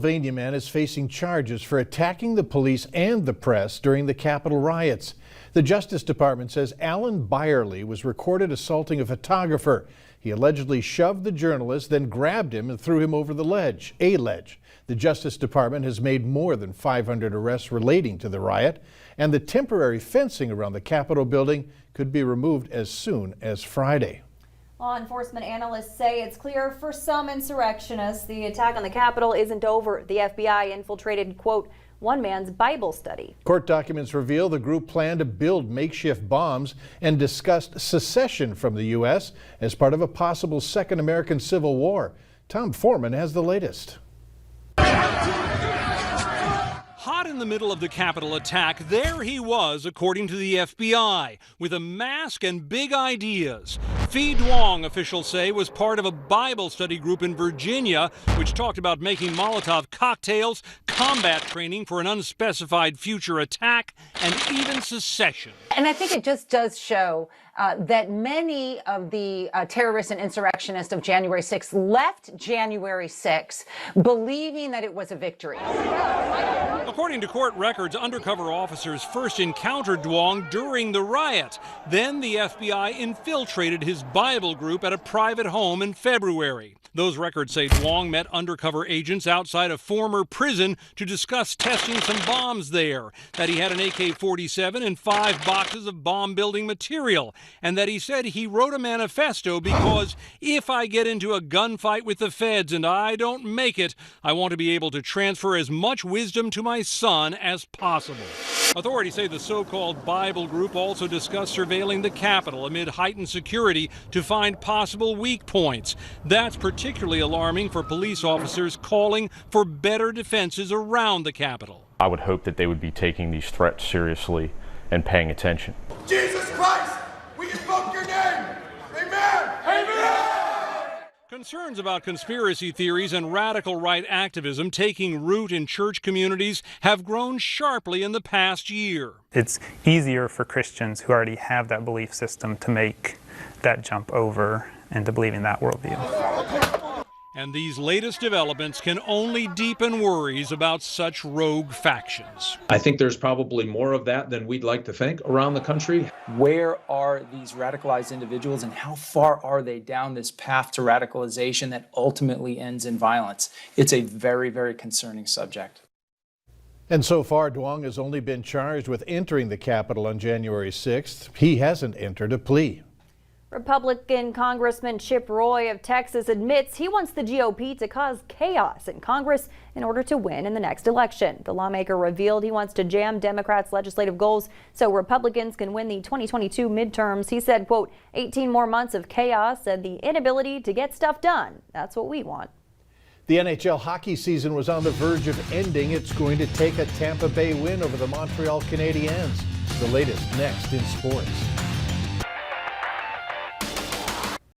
Pennsylvania man is facing charges for attacking the police and the press during the Capitol riots. The Justice Department says Alan Byerly was recorded assaulting a photographer. He allegedly shoved the journalist, then grabbed him and threw him over the ledge. The Justice Department has made more than 500 arrests relating to the riot, and the temporary fencing around the Capitol building could be removed as soon as Friday. Law enforcement analysts say it's clear for some insurrectionists the attack on the Capitol isn't over. The FBI infiltrated, quote, one man's Bible study. Court documents reveal the group planned to build makeshift bombs and discussed secession from the U.S. as part of a possible Second American Civil War. Tom Foreman has the latest. Hot in the middle of the Capitol attack, there he was, according to the FBI, with a mask and big ideas. Phi Duong, officials say, was part of a Bible study group in Virginia, which talked about making Molotov cocktails, combat training for an unspecified future attack, and even secession. And I think it just does show that many of the terrorists and insurrectionists of January 6th left January 6th believing that it was a victory. According to court records, undercover officers first encountered Duong during the riot. Then the FBI infiltrated his Bible group at a private home in February. Those records say Duong met undercover agents outside a former prison to discuss testing some bombs there, that he had an AK-47 and 5 boxes of bomb-building material, and that he said he wrote a manifesto because if I get into a gunfight with the feds and I don't make it, I want to be able to transfer as much wisdom to my son as possible. Authorities say the so-called Bible group also discussed surveilling the Capitol amid heightened security to find possible weak points. That's particularly alarming for police officers calling for better defenses around the Capitol. I would hope that they would be taking these threats seriously and paying attention. Jesus Christ, we invoke your name. Amen. Amen. Concerns about conspiracy theories and radical right activism taking root in church communities have grown sharply in the past year. It's easier for Christians who already have that belief system to make that jump over into believing that worldview. And these latest developments can only deepen worries about such rogue factions. I think there's probably more of that than we'd like to think around the country. Where are these radicalized individuals and how far are they down this path to radicalization that ultimately ends in violence? It's a very, very concerning subject. And so far, Duong has only been charged with entering the Capitol on January 6th. He hasn't entered a plea. Republican Congressman Chip Roy of Texas admits he wants the GOP to cause chaos in Congress in order to win in the next election. The lawmaker revealed he wants to jam Democrats' legislative goals so Republicans can win the 2022 midterms. He said, quote, 18 more months of chaos and the inability to get stuff done. That's what we want. The NHL hockey season was on the verge of ending. It's going to take a Tampa Bay win over the Montreal Canadiens. The latest next in sports.